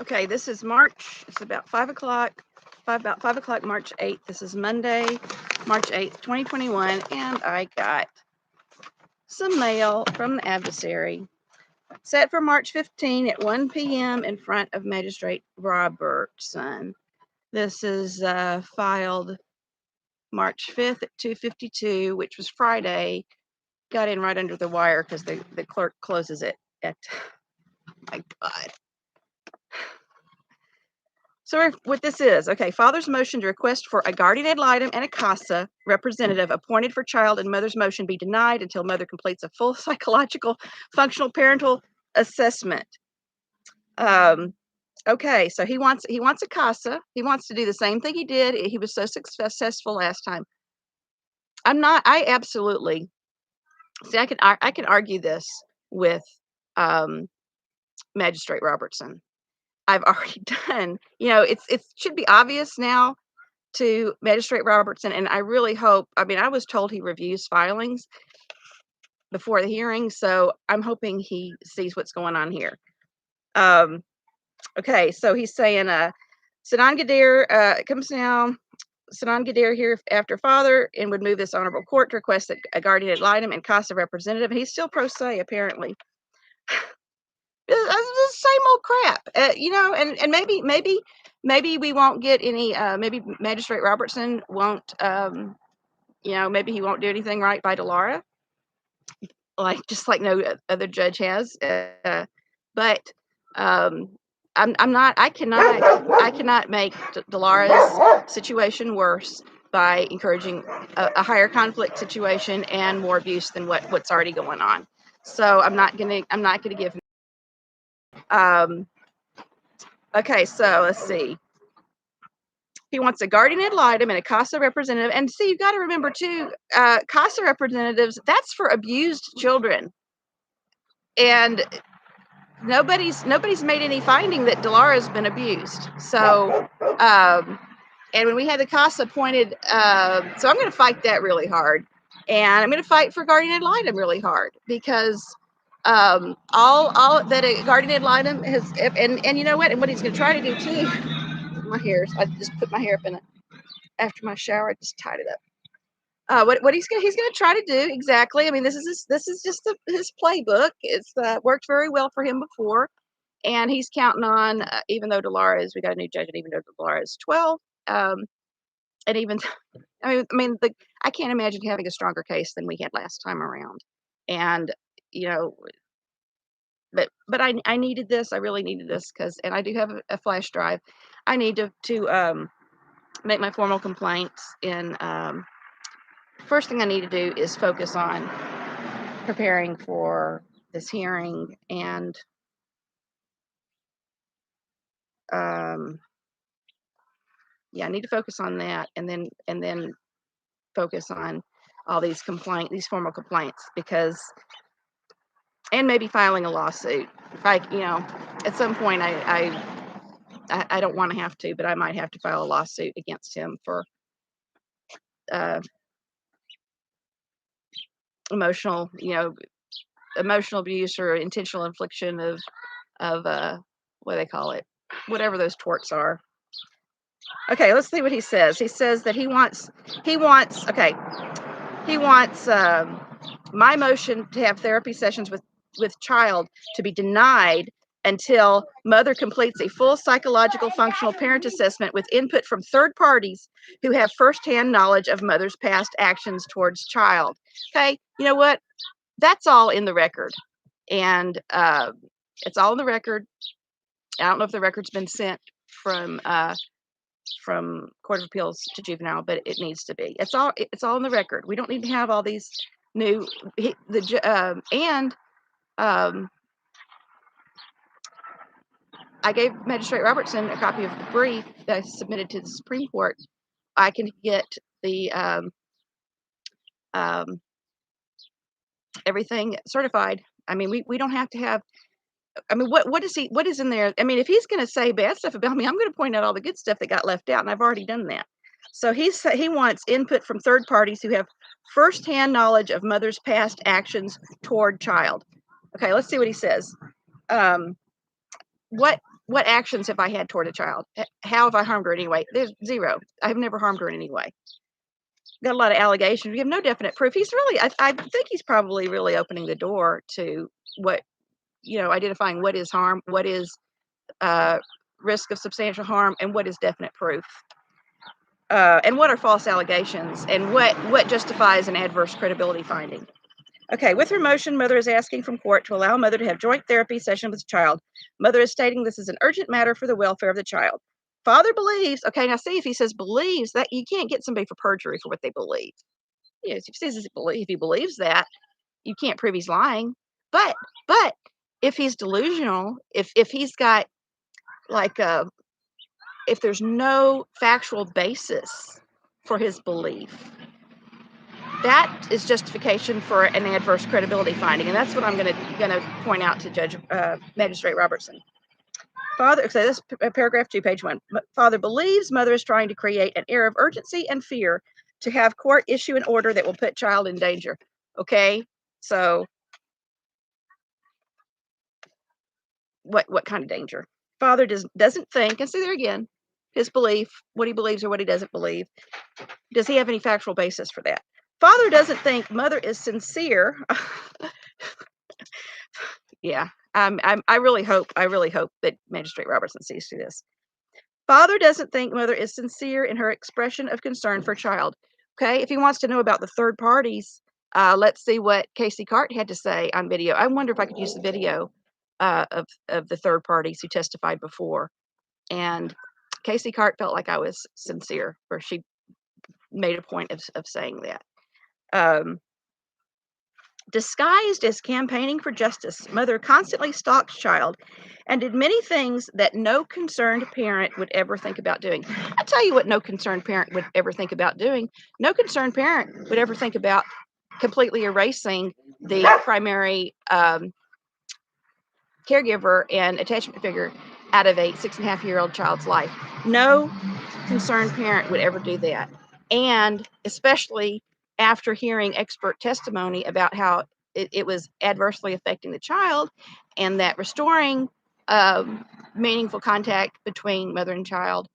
Okay, this is March. It's about 5 o'clock. About 5 o'clock, March 8th. This is Monday, March 8th, 2021, and I got some mail from the adversary set for March 15 at 1 p.m. in front of Magistrate Robertson. This is filed March 5th at 2:52, which was Friday. Got in right under the wire because the clerk closes it at, my God. So what this is, okay, father's motion to request for a guardian ad litem and a CASA representative appointed for child and mother's motion be denied until mother completes a full psychological functional parental assessment. Okay, so he wants a CASA. He wants to do the same thing he did. He was so successful last time. I absolutely, see, I can argue this with Magistrate Robertson. I've already done, it should be obvious now to Magistrate Robertson, and I really hope, I was told he reviews filings before the hearing, so I'm hoping he sees what's going on here. Okay, so he's saying, Hubbell-Gider comes now, Hubbell-Gider here after father, and would move this honorable court to request that a guardian ad litem and CASA representative. He's still pro se, apparently. It's the same old crap, and maybe we won't get any, maybe Magistrate Robertson won't, maybe he won't do anything right by Delara, just like no other judge has, but I cannot make Delara's situation worse by encouraging a higher conflict situation and more abuse than what's already going on. So I'm not gonna give him. Okay, so let's see. He wants a guardian ad litem and a CASA representative. And see, you've got to remember too, CASA representatives, that's for abused children. And nobody's made any finding that Delara's been abused. So, and when we had the CASA appointed, so I'm going to fight that really hard. And I'm going to fight for guardian ad litem really hard, because all that a guardian ad litem has, and you know what, and what he's going to try to do too, my hair, I just put my hair up in it after my shower. I just tied it up. What he's gonna try to do exactly. This is just his playbook. It's worked very well for him before, and he's counting on. Even though we got a new judge, and even though Delara is 12, and even I can't imagine having a stronger case than we had last time around. And but I needed this. I really needed this and I do have a flash drive. I need to make my formal complaints. In first thing I need to do is focus on preparing for this hearing, and I need to focus on that, and then focus on all these formal complaints, and maybe filing a lawsuit. At some point I don't want to have to, but I might have to file a lawsuit against him for emotional abuse or intentional infliction of what do they call it, whatever those torts are. Okay, let's see what he says. He says that he wants my motion to have therapy sessions with child to be denied until mother completes a full psychological functional parent assessment with input from third parties who have firsthand knowledge of mother's past actions towards child. Okay, you know what? That's all in the record, and it's all in the record. I don't know if the record's been sent from Court of Appeals to juvenile, but it needs to be. It's all in the record. We don't need to have all these new I gave Magistrate Robertson a copy of the brief that I submitted to the Supreme Court. I can get the everything certified. We don't have to have. What is in there? If he's going to say bad stuff about me, I'm going to point out all the good stuff that got left out, and I've already done that. So he wants input from third parties who have firsthand knowledge of mother's past actions toward child. Okay, let's see what he says. What what actions have I had toward a child? How have I harmed her anyway? There's zero. I've never harmed her in any way. Got a lot of allegations. We have no definite proof. He's really, I think he's probably really opening the door to what, identifying what is harm, what is risk of substantial harm, and what is definite proof. And what are false allegations, and what justifies an adverse credibility finding. Okay, with her motion, mother is asking from court to allow mother to have joint therapy session with the child. Mother is stating this is an urgent matter for the welfare of the child. Father believes, okay, now see, if he says believes, that you can't get somebody for perjury for what they believe. If he believes that, you can't prove he's lying. But if he's delusional, if he's got like if there's no factual basis for his belief, that is justification for an adverse credibility finding, and that's what I'm going to point out to Judge Magistrate Robertson. Father, so this paragraph 2, page 1. Father believes mother is trying to create an air of urgency and fear to have court issue an order that will put child in danger. Okay, so what kind of danger? Father doesn't think, and see there again, his belief, what he believes or what he doesn't believe. Does he have any factual basis for that? Father doesn't think mother is sincere. Yeah, I really hope that Magistrate Robertson sees through this. Father doesn't think mother is sincere in her expression of concern for child. Okay, if he wants to know about the third parties, let's see what Casey Cart had to say on video. I wonder if I could use the video of the third parties who testified before. And Casey Cart felt like I was sincere, or she made a point of saying that. Disguised as campaigning for justice, mother constantly stalks child and did many things that no concerned parent would ever think about doing. I tell you what no concerned parent would ever think about doing. No concerned parent would ever think about completely erasing the primary caregiver and attachment figure out of a 6.5-year-old child's life. No concerned parent would ever do that. And especially after hearing expert testimony about how it was adversely affecting the child, and that restoring meaningful contact between mother and child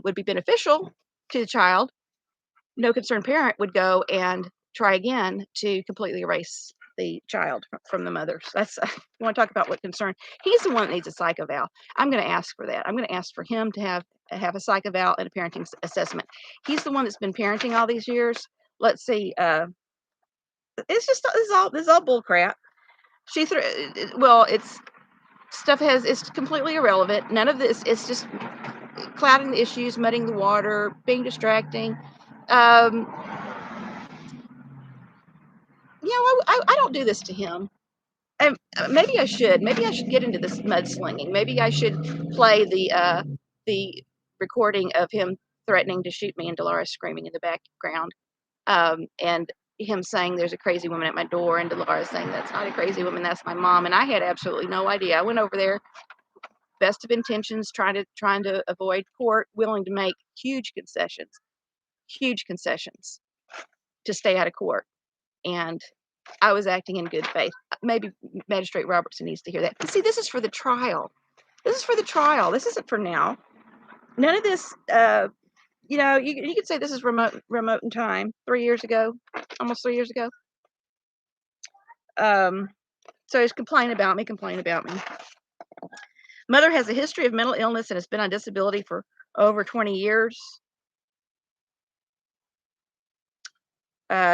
would be beneficial to the child, no concerned parent would go and try again to completely erase the child from the mother. So that's you want to talk about what concern. He's the one that needs a psych eval. I'm going to ask for that. I'm going to ask for him to have a psych eval and a parenting assessment. He's the one that's been parenting all these years. Let's see. It's just this is all bull crap. She threw. Well, it's completely irrelevant. None of this. It's just clouding the issues, muddying the water, being distracting. I don't do this to him. And maybe I should. Maybe I should get into this mudslinging. Maybe I should play the recording of him threatening to shoot me and Dolores screaming in the background, and him saying there's a crazy woman at my door, and Dolores saying that's not a crazy woman, that's my mom. And I had absolutely no idea. I went over there, best of intentions, trying to avoid court, willing to make huge concessions to stay out of court. And I was acting in good faith. Maybe Magistrate Robertson needs to hear that. But see, this is for the trial. This isn't for now. None of this, you could say this is remote in time. 3 years ago, almost 3 years ago. So he's complaining about me. Mother has a history of mental illness and has been on disability for over 20 years.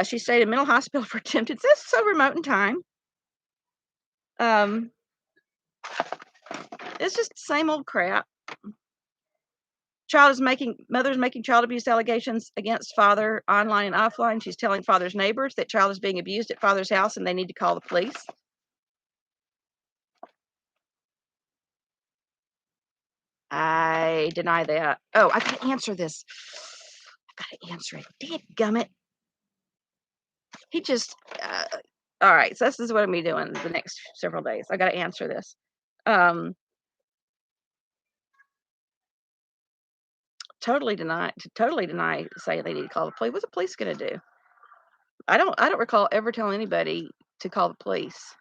She stayed in mental hospital for attempted. This is so remote in time. It's just the same old crap. Mother's making child abuse allegations against father online and offline. She's telling father's neighbors that child is being abused at father's house and they need to call the police. I deny that. Oh, I gotta answer this. I gotta answer it. Dadgummit. He just, all right, so this is what I'm gonna be doing the next several days. I gotta answer this. Totally deny, saying they need to call the police. What's the police gonna do? I don't recall ever telling anybody to call the police.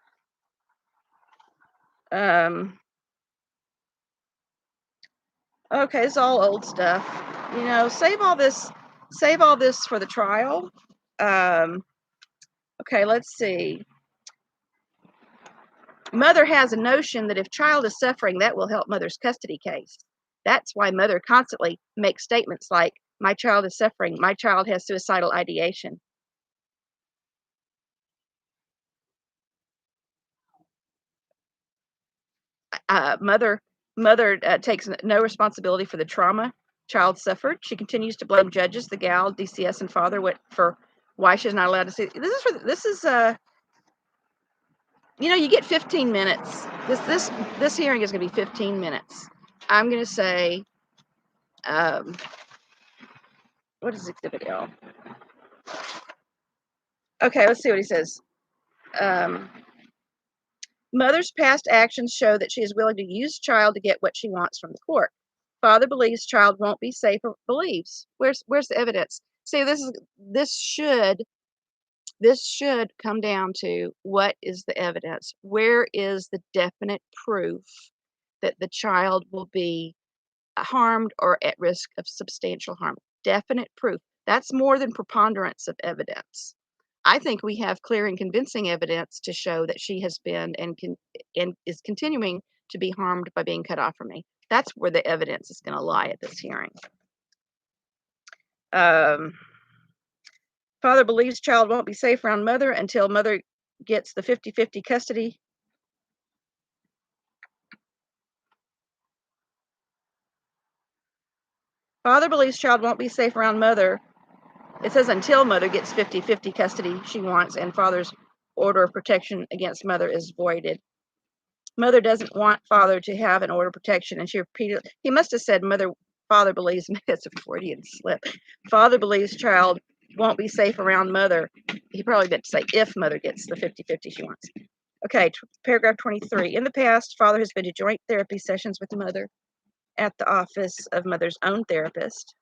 Okay, it's all old stuff. You know, save all this for the trial. Okay, let's see. Mother has a notion that if child is suffering, that will help mother's custody case. That's why mother constantly makes statements like, my child is suffering, my child has suicidal ideation. Mother takes no responsibility for the trauma child suffered. She continues to blame judges, the gal, DCS, and father for why she's not allowed to see. This is you know, you get 15 minutes. This hearing is going to be 15 minutes. I'm going to say, what is Exhibit L? Okay, let's see what he says. Mother's past actions show that she is willing to use child to get what she wants from the court. Father believes child won't be safe or believes. Where's the evidence? See, this should come down to what is the evidence? Where is the definite proof that the child will be harmed or at risk of substantial harm? Definite proof. That's more than preponderance of evidence. I think we have clear and convincing evidence to show that she has been and is continuing to be harmed by being cut off from me. That's where the evidence is going to lie at this hearing. Father believes child won't be safe around mother until mother gets the 50-50 custody. Father believes child won't be safe around mother. It says until mother gets 50-50 custody she wants and father's order of protection against mother is voided. Mother doesn't want father to have an order of protection, and she repeated. He must have said father believes, it's a Freudian slip. Father believes child won't be safe around mother. He probably meant to say if mother gets the 50-50 she wants. Okay, paragraph 23. In the past, father has been to joint therapy sessions with mother at the office of mother's own therapist.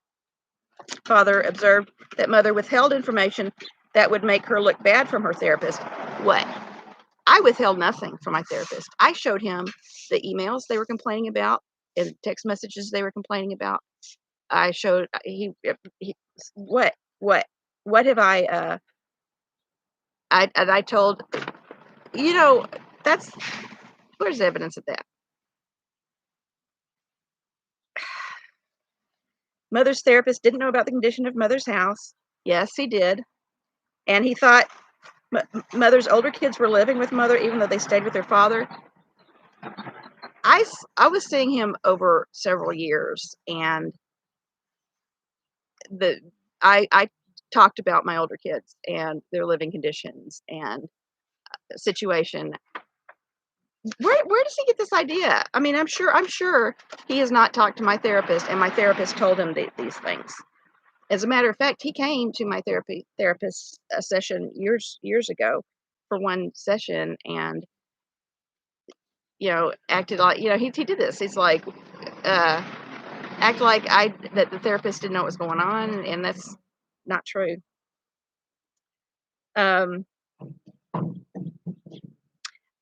Father observed that mother withheld information that would make her look bad from her therapist. What? I withheld nothing from my therapist. I showed him the emails they were complaining about and text messages they were complaining about. I showed what have I told, you know, that's, where's the evidence of that? Mother's therapist didn't know about the condition of mother's house. Yes, he did. And he thought mother's older kids were living with mother even though they stayed with their father. I was seeing him over several years, and I talked about my older kids and their living conditions and situation. Where does he get this idea? I mean, I'm sure he has not talked to my therapist, and my therapist told him these things. As a matter of fact, he came to my therapist session years ago for one session, and acted like, he did this. He's like, act like that the therapist didn't know what was going on, and that's not true. Um,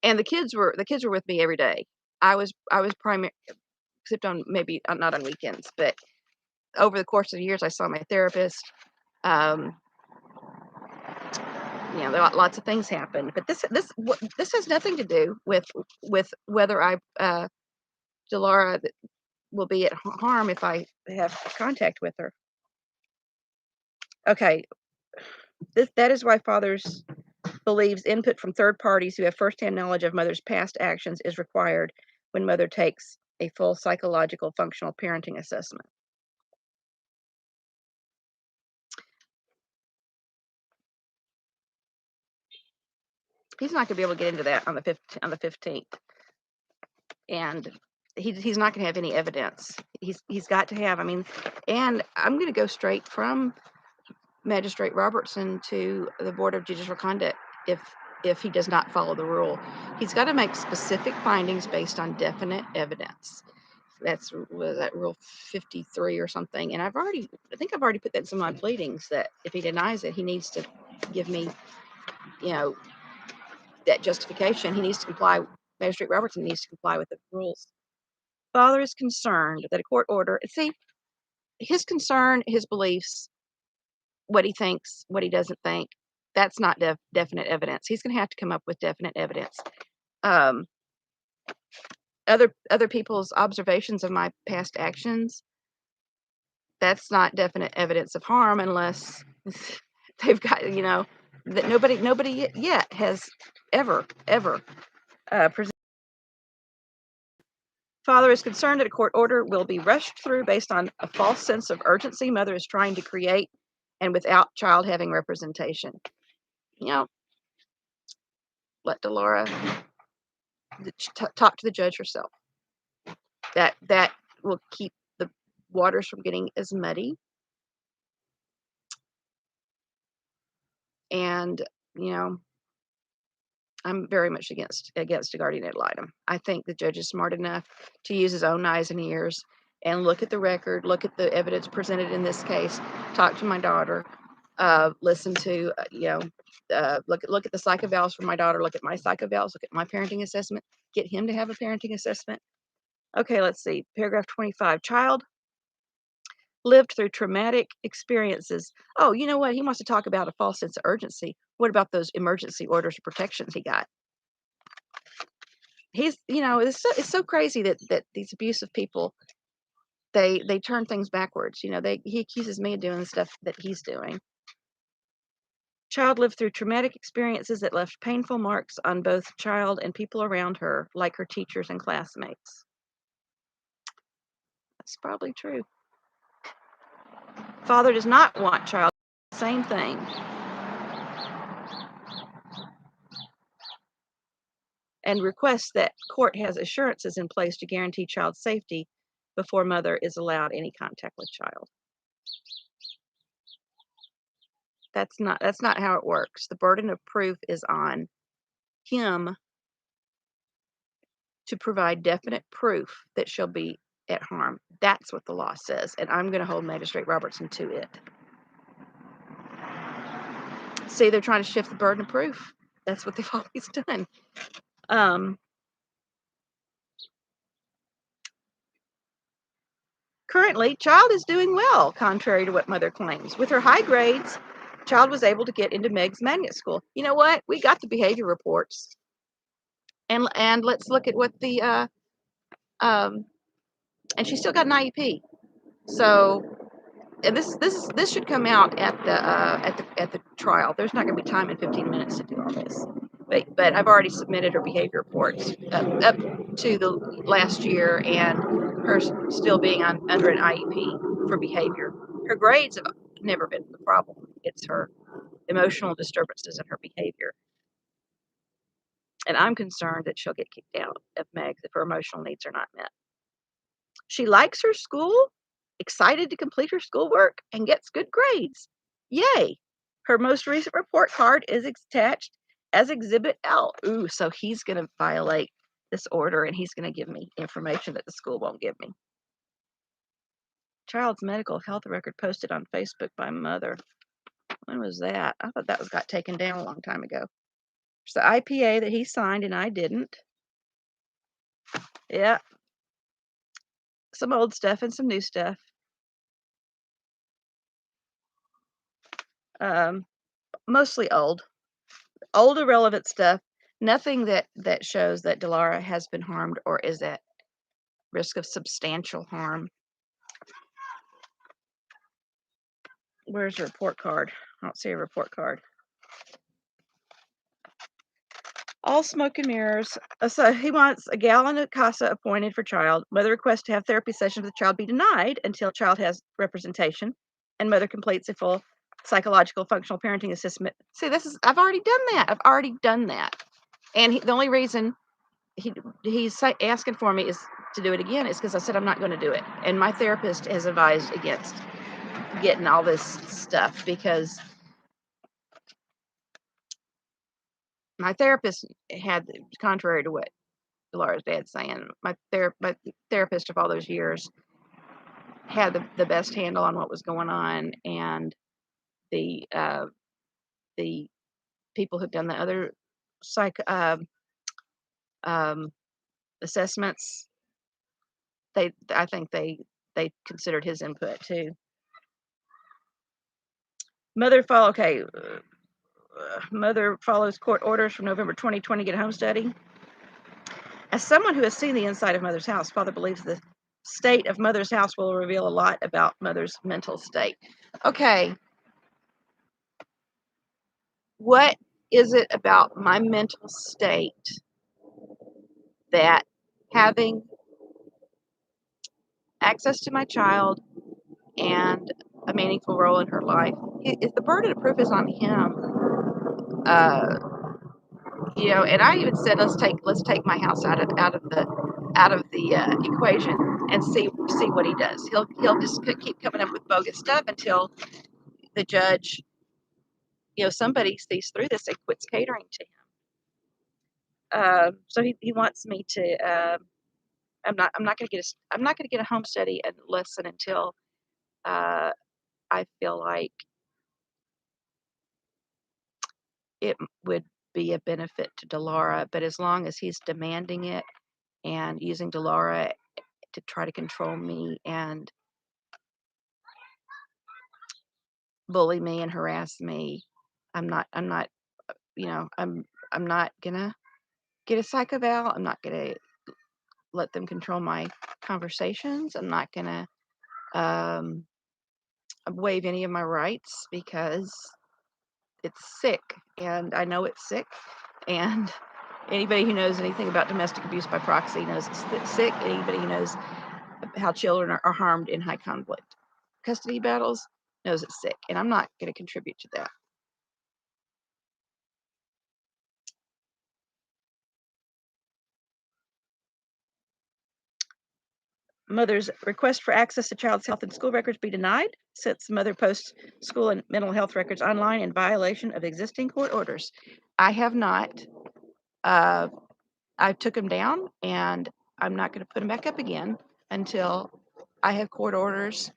and the kids were with me every day. I was primary, except on maybe not on weekends, but over the course of the years, I saw my therapist. Um, lots of things happened, but this has nothing to do with whether Delara will be at harm if I have contact with her. Okay, that is why fathers believes input from third parties who have firsthand knowledge of mother's past actions is required when mother takes a full psychological functional parenting assessment. He's not going to be able to get into that on the 15th, and he's not going to have any evidence. He's got to have. I mean, and I'm going to go straight from Magistrate Robertson to the Board of Judicial Conduct if he does not follow the rule. He's got to make specific findings based on definite evidence. Was that Rule 53 or something? And I think I've already put that in some of my pleadings that if he denies it, he needs to give me, that justification. He needs to comply. Magistrate Robertson needs to comply with the rules. Father is concerned that a court order, see, his concern, his beliefs, what he thinks, what he doesn't think, that's not definite evidence. He's going to have to come up with definite evidence. Um, other people's observations of my past actions, that's not definite evidence of harm unless they've got, that nobody yet has ever presented. Father is concerned that a court order will be rushed through based on a false sense of urgency mother is trying to create and without child having representation. Let Delora talk to the judge herself. That will keep the waters from getting as muddy. And, I'm very much against a guardian ad litem. I think the judge is smart enough to use his own eyes and ears and look at the record, look at the evidence presented in this case, talk to my daughter, listen to, look at the psych evals for my daughter, look at my psych evals, look at my parenting assessment, get him to have a parenting assessment. Okay, let's see. Paragraph 25. Child lived through traumatic experiences. Oh, you know what? He wants to talk about a false sense of urgency. What about those emergency orders of protections he got? He's, it's so crazy that these abusive people, they turn things backwards. He accuses me of doing the stuff that he's doing. Child lived through traumatic experiences that left painful marks on both child and people around her, like her teachers and classmates. That's probably true. Father does not want child. Same thing. And requests that court has assurances in place to guarantee child safety before mother is allowed any contact with child. That's not how it works. The burden of proof is on him to provide definite proof that she'll be at harm. That's what the law says, and I'm going to hold Magistrate Robertson to it. See, they're trying to shift the burden of proof. That's what they've always done. Currently, child is doing well, contrary to what mother claims. With her high grades, child was able to get into Meg's magnet school. You know what? We got the behavior reports, and let's look at what the and she still got an IEP. So, and this should come out at the trial. There's not going to be time in 15 minutes to do all this, but I've already submitted her behavior reports up to the last year, and her still being under an IEP for behavior. Her grades have never been the problem. It's her emotional disturbances and her behavior. And I'm concerned that she'll get kicked out of Meg if her emotional needs are not met. She likes her school, excited to complete her schoolwork, and gets good grades. Yay! Her most recent report card is attached as Exhibit L. Ooh, so he's going to violate this order, and he's going to give me information that the school won't give me. Child's medical health record posted on Facebook by mother. When was that? I thought that got taken down a long time ago. It's the IPA that he signed and I didn't. Yeah. Some old stuff and some new stuff. Mostly old irrelevant stuff. Nothing that shows that Delara has been harmed or is at risk of substantial harm. Where's your report card? I don't see a report card. All smoke and mirrors. So he wants a gallon of CASA appointed for child. Mother requests to have therapy sessions with the child be denied until child has representation and mother completes a full psychological functional parenting assessment. See, I've already done that. And the only reason he's asking for me is to do it again is because I said I'm not going to do it. And my therapist has advised against getting all this stuff because my therapist had, contrary to what Laura's dad's saying, my therapist of all those years had the best handle on what was going on, and the people who've done the other psych assessments I think they considered his input too. Okay, mother follows court orders from November 2020 get home study. As someone who has seen the inside of mother's house, father believes the state of mother's house will reveal a lot about mother's mental state. Okay, what is it about my mental state that having access to my child and a meaningful role in her life, if the burden of proof is on him, uh, and I even said let's take my house out of the equation and see what he does. He'll just keep coming up with bogus stuff until the judge, somebody sees through this and quits catering to him. So he wants me to. I'm not going to get a home study and listen until I feel like it would be a benefit to Delara. But as long as he's demanding it and using Delara to try to control me and bully me and harass me, I'm not gonna get a psych eval. I'm not gonna let them control my conversations. I'm not gonna um, waive any of my rights because it's sick, and I know it's sick. And anybody who knows anything about domestic abuse by proxy knows it's sick. Anybody who knows how children are harmed in high conflict custody battles knows it's sick, and I'm not going to contribute to that. Mother's request for access to child's health and school records be denied since mother posts school and mental health records online in violation of existing court orders. I have not. Uh, I took them down, and I'm not going to put them back up again until I have court orders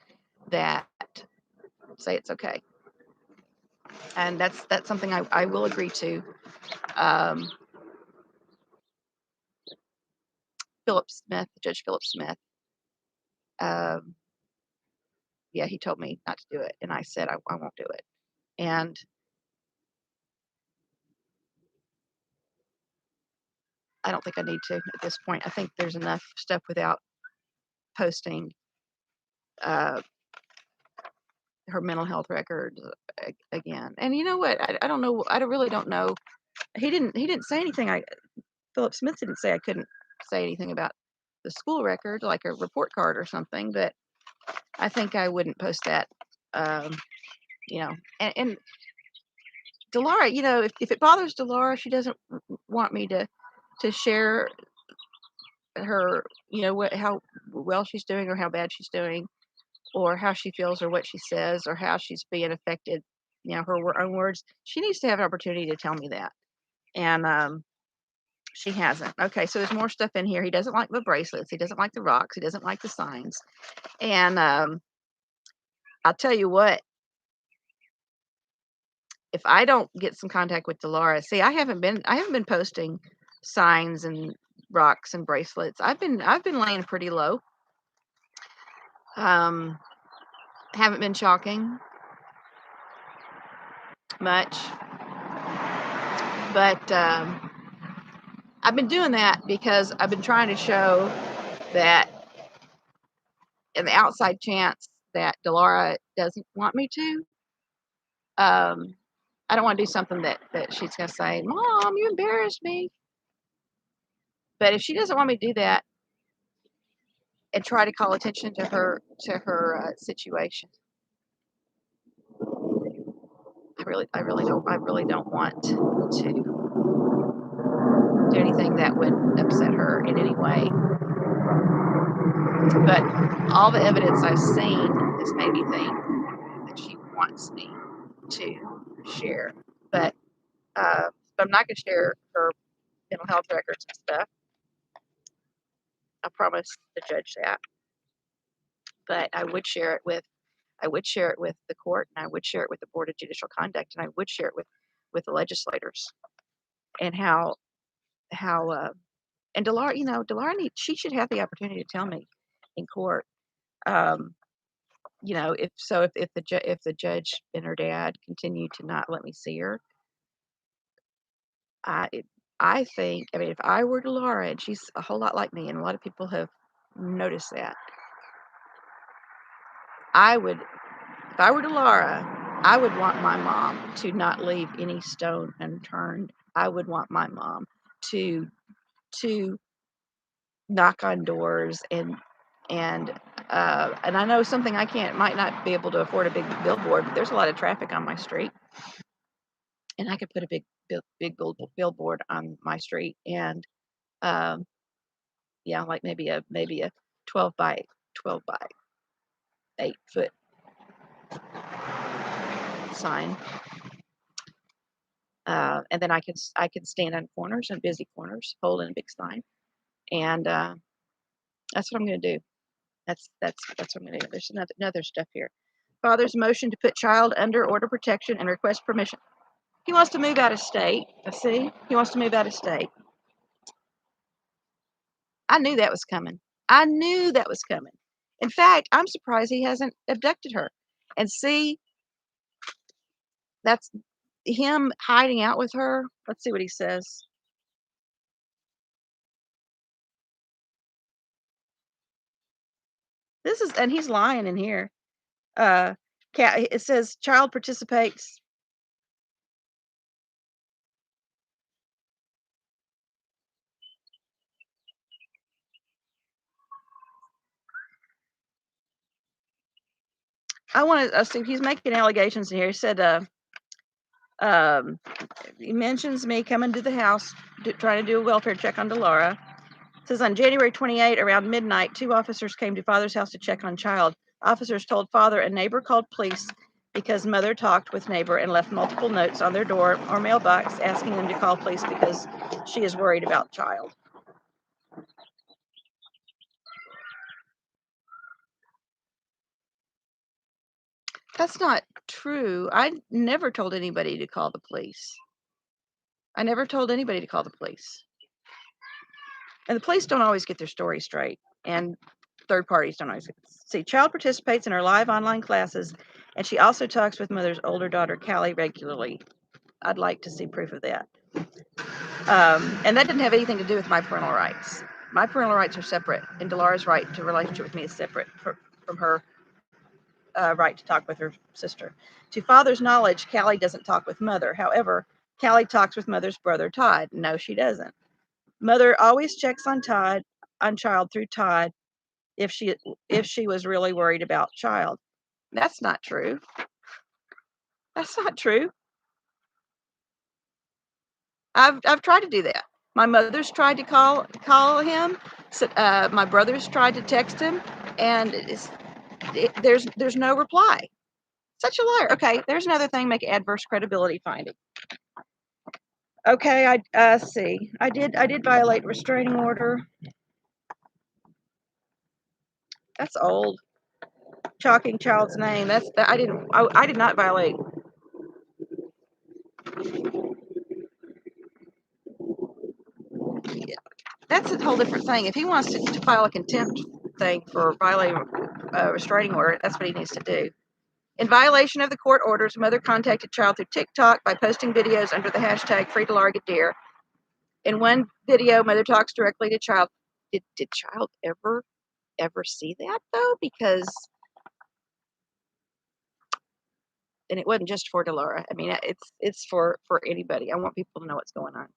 that say it's okay. And that's something I will agree to. Um, Judge Philip Smith, um, yeah, he told me not to do it, and I said I won't do it. And I don't think I need to at this point. I think there's enough stuff without posting uh, her mental health records again. And you know what? I don't know. Really don't know. He didn't say anything. Philip Smith didn't say I couldn't say anything about the school record, like a report card or something. But I think I wouldn't post that. Um, and Delara, if it bothers Delara, she doesn't want me to share her, how well she's doing or how bad she's doing, or how she feels or what she says or how she's being affected, her own words. She needs to have an opportunity to tell me that. And she hasn't. Okay, so there's more stuff in here. He doesn't like the bracelets. He doesn't like the rocks. He doesn't like the signs. And I'll tell you what, if I don't get some contact with Delara, see, I haven't been posting signs and rocks and bracelets. I've been laying pretty low. Haven't been shocking much, but I've been doing that because I've been trying to show that in the outside chance that Delara doesn't want me to, I don't want to do something that she's going to say, "Mom, you embarrassed me." But if she doesn't want me to do that and try to call attention to her situation, I really don't want to do anything that would upset her in any way. But all the evidence I've seen has made me think that she wants me to share. But I'm not going to share her mental health records and stuff. I promise the judge that. But I would share it with the court, and I would share it with the Board of Judicial Conduct, and I would share it with the legislators, and how and Delara, she should have the opportunity to tell me in court. You know, if the judge and her dad continue to not let me see her, I it, I think, I mean, if I were to Laura, and she's a whole lot like me, and a lot of people have noticed that, I would, if I were to Laura, I would want my mom to not leave any stone unturned. I would want my mom to to knock on doors and I know something I can't might not be able to afford a big billboard, but there's a lot of traffic on my street, and I could put a billboard on my street, and um, yeah, like maybe a 12 by 8 foot sign, and then I can stand on corners and busy corners, holding a big sign, and that's what I'm going to do. That's what I'm going to do. There's another stuff here. Father's motion to put child under order protection and request permission. He wants to move out of state. See, he wants to move out of state. I knew that was coming. I knew that was coming. In fact, I'm surprised he hasn't abducted her. And see, that's him hiding out with her. Let's see what he says. This is, and he's lying in here. It says child participates. I want to see. He's making allegations in here. He said, he mentions me coming to the house, trying to do a welfare check on Delara. It says on January 28, around midnight, 2 officers came to father's house to check on child. Officers told father a neighbor called police because mother talked with neighbor and left multiple notes on their door or mailbox asking them to call police because she is worried about child. That's not true. I never told anybody to call the police. I never told anybody to call the police. And the police don't always get their story straight. And third parties don't always see. Child participates in her live online classes, and she also talks with mother's older daughter, Callie, regularly. I'd like to see proof of that. And that didn't have anything to do with my parental rights. My parental rights are separate, and Delara's right to relationship with me is separate from her right to talk with her sister. To father's knowledge, Callie doesn't talk with mother. However, Callie talks with mother's brother, Todd. No, she doesn't. Mother always checks on child through Todd if she was really worried about child. That's not true. That's not true. I've tried to do that. My mother's tried to call him. So, my brother's tried to text him, and there's no reply. Such a liar. Okay, there's another thing. Make adverse credibility finding. Okay, I see. I did violate restraining order. That's old. Chalking child's name. That's that. I did not violate. That's a whole different thing. If he wants to file a contempt thing for violating a restraining order, that's what he needs to do. In violation of the court orders, mother contacted child through TikTok by posting videos under the hashtag #FreeDelarGadir. In one video, mother talks directly to child. Did child ever see that though? Because, and it wasn't just for Delara. I mean, it's for anybody. I want people to know what's going on.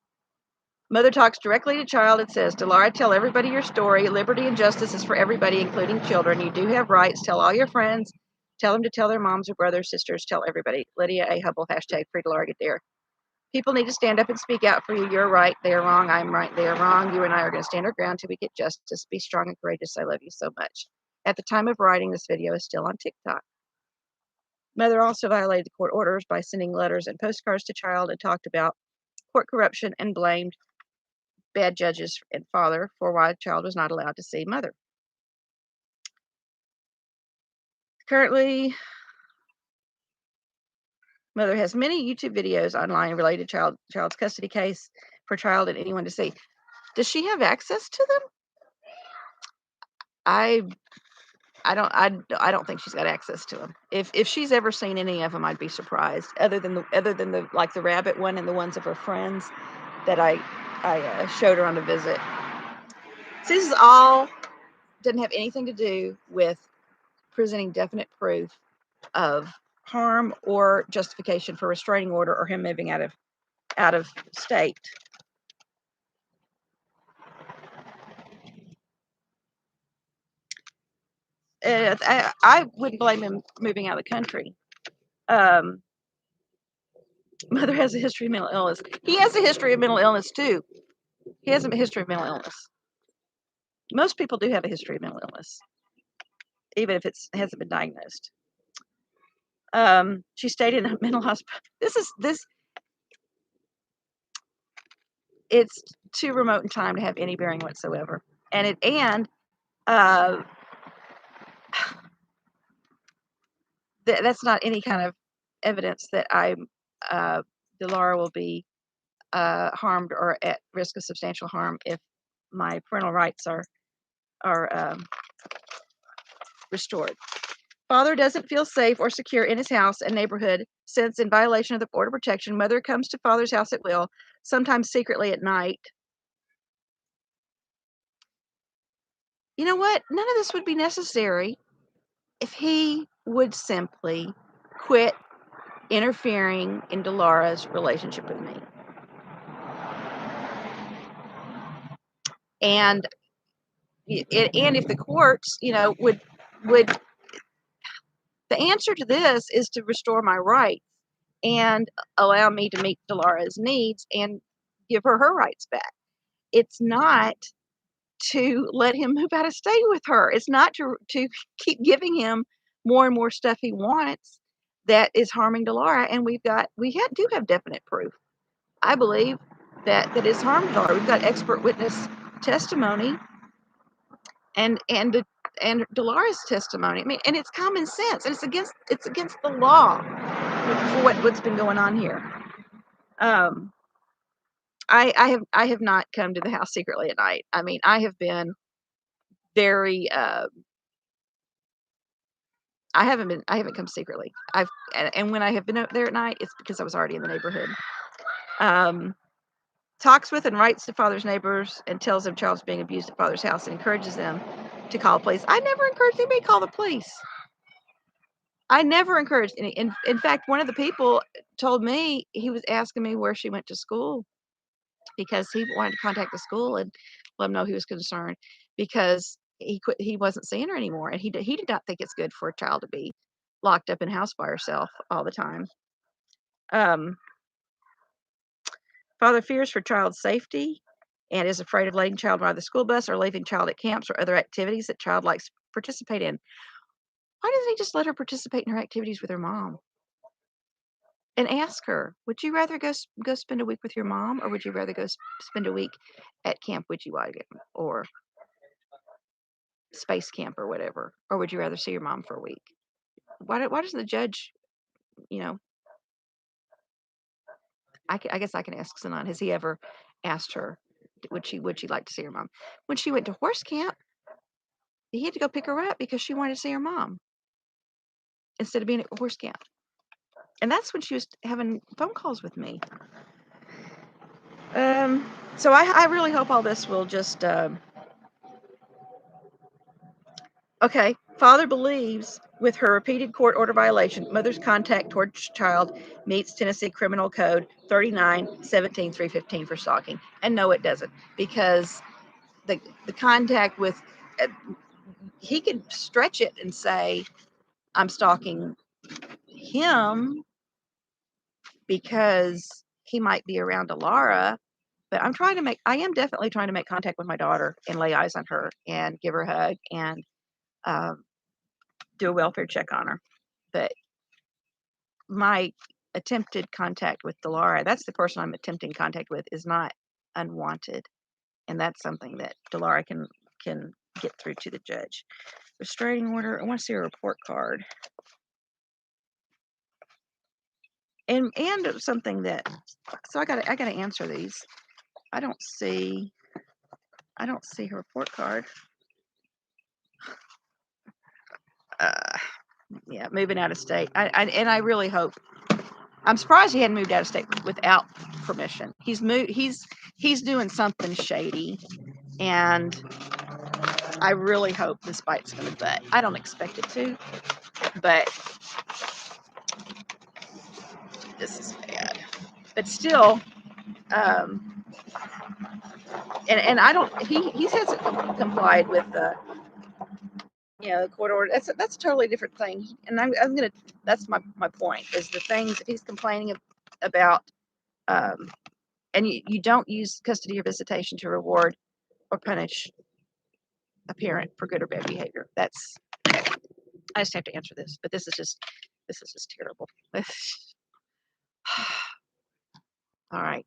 Mother talks directly to child. It says, Delara, tell everybody your story. Liberty and justice is for everybody, including children. You do have rights. Tell all your friends. Tell them to tell their moms or brothers, sisters. Tell everybody. Lydia A. Hubbell, hashtag #FreeDelarGadir. People need to stand up and speak out for you. You're right. They are wrong. I'm right. They are wrong. You and I are going to stand our ground till we get justice. Be strong and courageous. I love you so much. At the time of writing, this video is still on TikTok. Mother also violated the court orders by sending letters and postcards to child and talked about court corruption and blamed bad judges and father for why the child was not allowed to see mother. Currently, mother has many YouTube videos online related to child's custody case for child and anyone to see. Does she have access to them? I I don't think she's got access to them. If she's ever seen any of them, I'd be surprised. Other than the like the rabbit one and the ones of her friends that I showed her on a visit. So this is all doesn't have anything to do with presenting definite proof of harm or justification for restraining order or him moving out of state. I wouldn't blame him moving out of the country. Um, Mother has a history of mental illness. He has a history of mental illness too. He has a history of mental illness. Most people do have a history of mental illness, even if it hasn't been diagnosed. She stayed in a mental hospital. This. It's too remote in time to have any bearing whatsoever, and uh, that's not any kind of evidence that Delara will be harmed or at risk of substantial harm if my parental rights are restored. Father doesn't feel safe or secure in his house and neighborhood since, in violation of the order of protection, mother comes to father's house at will, sometimes secretly at night. You know what? None of this would be necessary if he would simply quit interfering in Delara's relationship with me. And if the courts, would the answer to this is to restore my rights and allow me to meet Delara's needs and give her her rights back. It's not to let him move out of state with her. It's not to keep giving him more and more stuff he wants that is harming Delara. And do have definite proof. I believe that is harming Delara. We've got expert witness testimony and Delara's testimony. I mean, and it's common sense, and it's against the law for what's been going on here. I have not come to the house secretly at night. I mean, I have been very I haven't come secretly. And when I have been out there at night, it's because I was already in the neighborhood. Talks with and writes to father's neighbors and tells them child's being abused at father's house and encourages them to call the police. I never encouraged anybody to call the police. I never encouraged any. In fact, one of the people told me, he was asking me where she went to school because he wanted to contact the school and let them know he was concerned because he wasn't seeing her anymore, and he did not think it's good for a child to be locked up in house by herself all the time. Father fears for child's safety and is afraid of letting child ride the school bus or leaving child at camps or other activities that child likes to participate in. Why doesn't he just let her participate in her activities with her mom? And ask her, would you rather go spend a week with your mom, or would you rather go spend a week at Camp Witchy-Wagon or Space Camp or whatever? Or would you rather see your mom for a week? Why doesn't the judge, you know, I guess I can ask Sanan, has he ever asked her, would she like to see her mom? When she went to horse camp, he had to go pick her up because she wanted to see her mom instead of being at horse camp. And that's when she was having phone calls with me. So I really hope all this will just, okay. Father believes with her repeated court order violation, mother's contact towards child meets Tennessee Criminal Code 39-17-315 for stalking. And no, it doesn't, because the contact with, he could stretch it and say, I'm stalking him because he might be around Delara, but I am definitely trying to make contact with my daughter and lay eyes on her and give her a hug and do a welfare check on her. But my attempted contact with Delara, that's the person I'm attempting contact with, is not unwanted. And that's something that Delara can get through to the judge. Restraining order, I want to see a report card. And something that, so I gotta answer these. I don't see her report card. Yeah, moving out of state. And I really hope. I'm surprised he hadn't moved out of state without permission. He's doing something shady, and I really hope this bites him in the butt. I don't expect it to, but this is bad. But still, um, and I don't. He hasn't complied with the the court order. That's a totally different thing. And I'm gonna. That's my point. Is the things that he's complaining about. Um, and you don't use custody or visitation to reward or punish a parent for good or bad behavior. That's. I just have to answer this, but this is just terrible. All right.